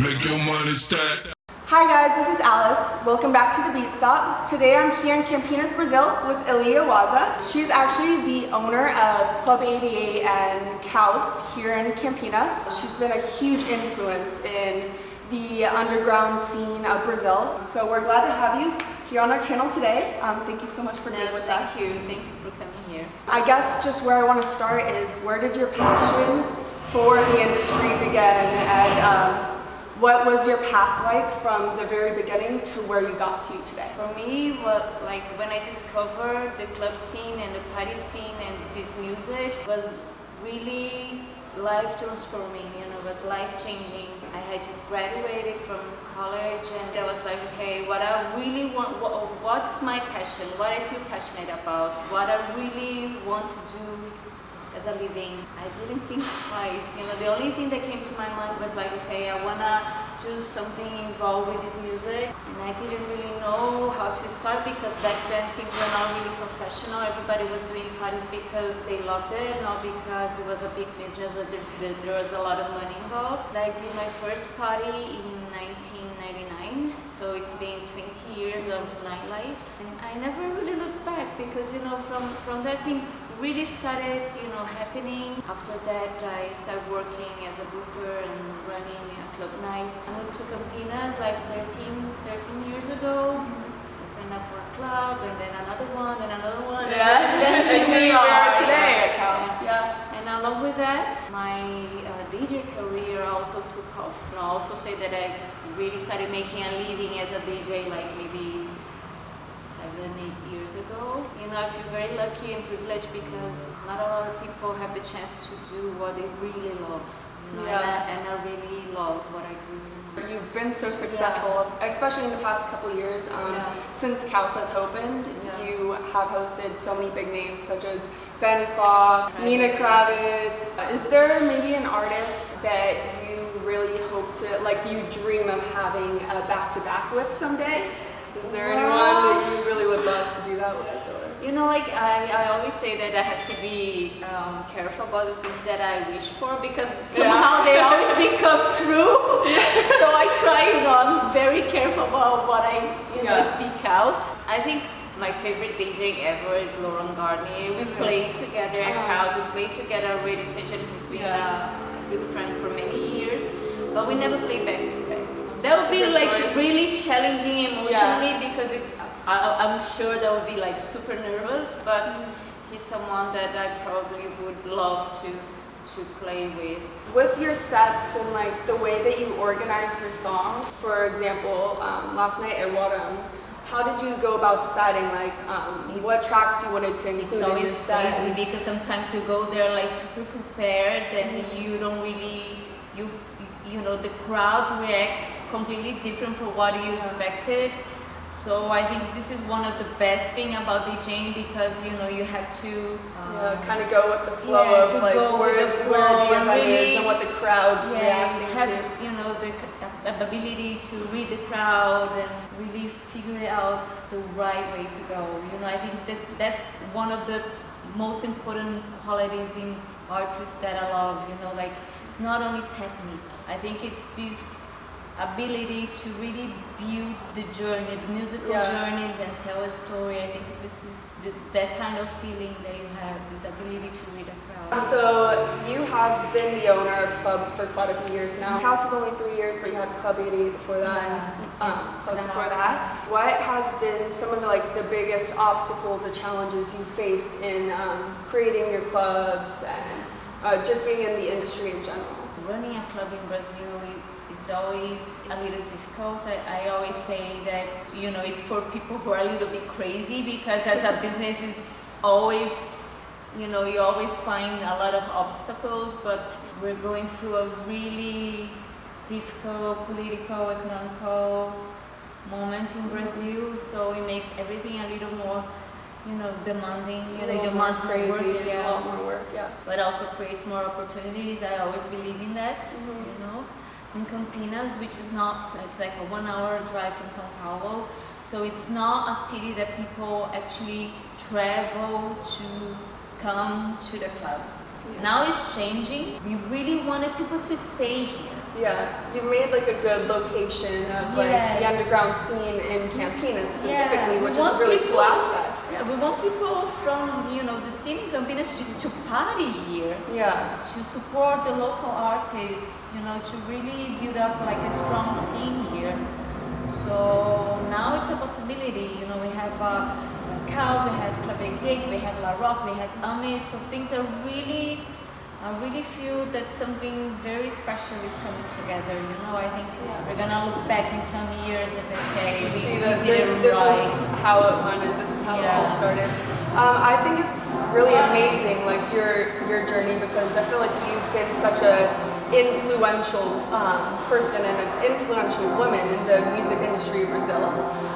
Make your money stack. Hi guys, this is Alice. Welcome back to the Beat Stop. Today I'm here in Campinas, Brazil with Iwasa. She's actually the owner of Club 88 and Caos here in Campinas. She's been a huge influence in the underground scene of Brazil. So we're glad to have you here on our channel today. Thank you so much for being with us. Thank you for coming here. I guess just where I want to start is, where did your passion for the industry begin, and what was your path like from the very beginning to where you got to today? For me, when I discovered the club scene and the party scene and this music was really life transforming, was life changing. I had just graduated from college and I was like, okay, what I really want, what's my passion, what I feel passionate about, what I really want to do as a living. I didn't think twice, the only thing that came to my mind was like, okay, I wanna do something involved with this music, and I didn't really know how to start because back then things were not really professional. Everybody was doing parties because they loved it, not because it was a big business or there was a lot of money involved. I did my first party in 1999, so it's been 20 years of nightlife, and I never really looked back because from that things really started happening. After that I started working as a booker and running club nights. I moved to Campinas like 13 years ago. Opened up one club and then another one and another one. Yeah, and here you are today at Caos. Yeah. And along with that, my DJ career also took off. And I'll also say that I really started making a living as a DJ like maybe 7-8 years ago. I feel very lucky and privileged because not a lot of people have the chance to do what they really love. And I really love what I do. You've been so successful, especially in the past couple of years. Since Caos has opened, you have hosted so many big names such as Ben Clark, Nina Kravitz. Is there maybe an artist that you really hope to, you dream of having a back-to-back with someday? Is there anyone that you really would love to do that with? I always say that I have to be careful about the things that I wish for because somehow they always become true. So I try, I'm very careful about what I speak out. I think my favorite DJ ever is Laurent Garnier. We played together at Caos, we played together at a radio station. He's been a good friend for many years, but we never played back to back. That would be really challenging emotionally because I'm sure that would be super nervous, but he's someone that I probably would love to play with. With your sets and the way that you organize your songs, for example, last night at Waram, how did you go about deciding what tracks you wanted to include in your set? It's always crazy because sometimes you go there super prepared and you don't really, the crowd reacts completely different from what you expected. So I think this is one of the best thing about DJing because you have to kind of go with the flow of where the event is and what the crowd's reacting to. The ability to read the crowd and really figure out the right way to go. I think that's one of the most important qualities in artists that I love. It's not only technique. I think it's this ability to really build the journey, the musical journeys, and tell a story. I think this is that kind of feeling that you have, this ability to read a crowd. So you have been the owner of clubs for quite a few years now. Caos is only 3 years, but you had Club 88 before that, clubs before that. What has been some of the biggest obstacles or challenges you faced in creating your clubs and just being in the industry in general? Running a club in Brazil is always a little difficult. I always say that it's for people who are a little bit crazy because as a business it's always you always find a lot of obstacles, but we're going through a really difficult political, economical moment in Brazil, so it makes everything a little more demanding, demands crazy, more work, a lot more work, but also creates more opportunities. I always believe in that. In Campinas, which is not, it's like a 1 hour drive from São Paulo, so it's not a city that people actually travel to come to the clubs. Now it's changing. We really wanted people to stay here. Yeah, you've made like a good location of like the underground scene in Campinas specifically, which is a really cool aspect. Yeah, we want people from, you know, the scene in Campinas to party here. Yeah. To support the local artists, you know, to really build up like a strong scene here. So now it's a possibility, you know, we have Caos, we have Club 88, we have La Rock, we have Ami, so things are really, I really feel that something very special is coming together, you know. I think we're gonna look back in some years and okay, see that this was how it went and this is how it all started. I think it's really amazing, like your journey, because I feel like you've been such a influential person and an influential woman in the music industry of Brazil.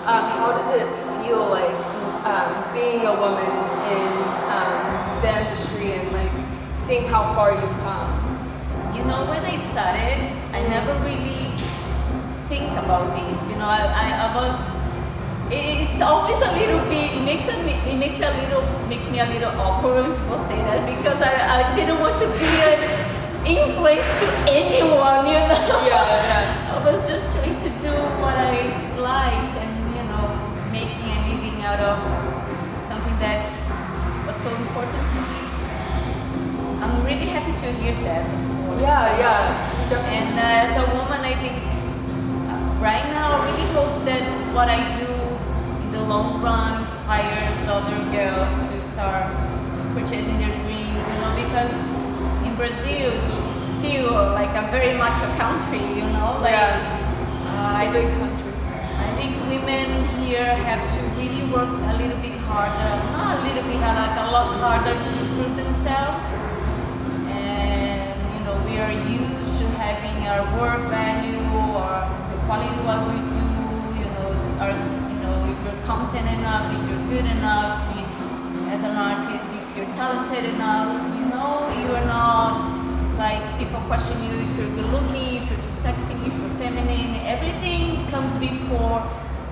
How does it feel like being a woman in the industry and like seeing how far you've come? You know, when I started, I never really think about this. You know, I was. It's always a little bit. It makes me a little awkward when people say that, because I didn't want to be an influence to anyone. You know. Yeah. I was just trying to do what I liked, and you know, making a living out of something that was so important to me. I'm really happy to hear that, of course. Yeah. And as a woman, I think right now I really hope that what I do in the long run inspires other girls to start purchasing their dreams, you know, because in Brazil it's still like a very macho country, you know. Like, it's a big country. I think women here have to really work a little bit harder, not a little bit harder, like a lot harder to prove themselves. We are used to having our worth value or the quality of what we do, you know, if you're competent enough, if you're good enough, as an artist, if you're talented enough, you know, you are not, it's like people question you if you're good looking, if you're too sexy, if you're feminine, everything comes before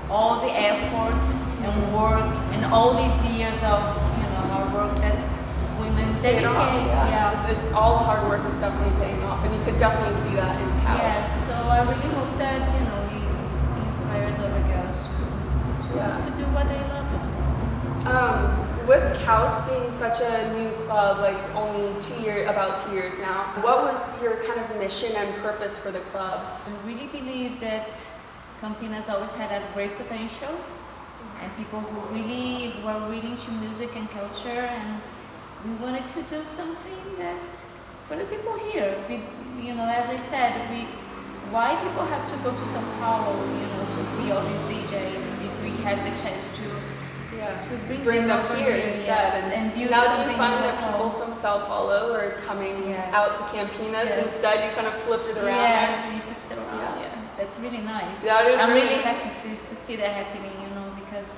all the effort and work and all these years of, you know, hard work that women's dedicate. It's all the hard work is definitely paying off, and you could definitely see that in Caos. Yes, so I really hope that, you know, it inspires other girls to do what they love as well. With Caos being such a new club, like only about 2 years now, what was your kind of mission and purpose for the club? I really believe that Campinas always had a great potential, and people who really were really into music and culture, and we wanted to do something that for the people here. You know, as I said, why people have to go to São Paulo, you know, to see all these DJs if we had the chance to bring them here instead. And now do you find that people from São Paulo are coming out to Campinas instead? You kind of flipped it around. Yes, you flipped it around. Yeah, that's really nice. Yeah, it is. I'm really happy to see that happening, you know, because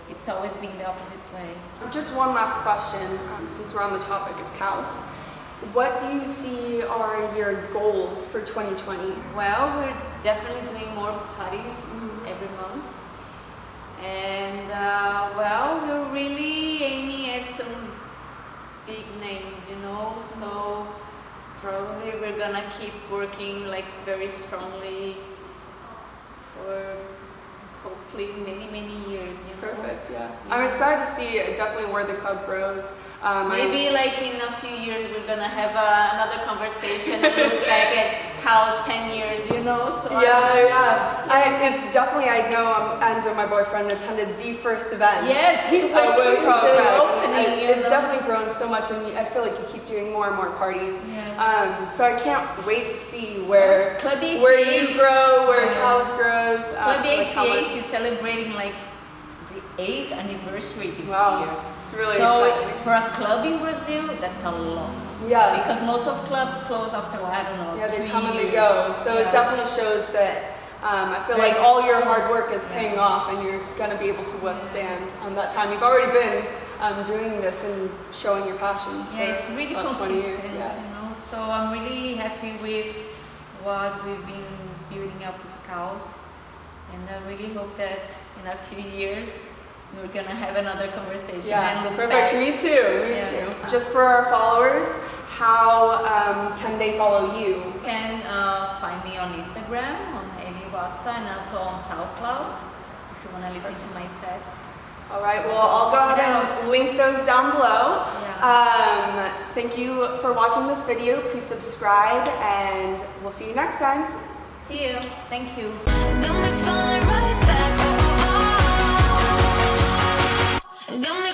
it's always been the opposite way. Just one last question, since we're on the topic of Caos. What do you see are your goals for 2020? Well, we're definitely doing more parties every month. And, well, we're really aiming at some big names, you know, so probably we're gonna keep working like very strongly for hopefully many years, you know. Perfect, yeah. I'm excited to see definitely where the club grows. Maybe like in a few years we're gonna have another conversation and look back at Caos 10 years, you know. So it's definitely, I know Enzo, my boyfriend, attended the first event. Yes, he went to the opening. It's definitely grown so much, and I feel like you keep doing more and more parties. Yes. So I can't wait to see where you grow, where Caos grows. Club 88 is celebrating like the 8th anniversary this year. It's really so exciting. For a club in Brazil, that's a lot. Yeah. Because most of clubs close after, I don't know, 2 years. They come and they go. So it definitely shows that I feel like all your hard work is paying off, and you're going to be able to withstand that time. You've already been doing this and showing your passion. It's really consistent, years, you know. So I'm really happy with what we've been building up with Caos. And I really hope that in a few years we're gonna have another conversation Yeah, and look perfect. back. Me too. Me too. Just for our followers, how can they follow you? You can find me on Instagram, on Iwasa, and also on SoundCloud if you want to listen to my sets. All right, well, I'll go ahead and link those down below. Yeah. Thank you for watching this video. Please subscribe, and we'll see you next time. See you. Thank you. Got me falling right back. Got me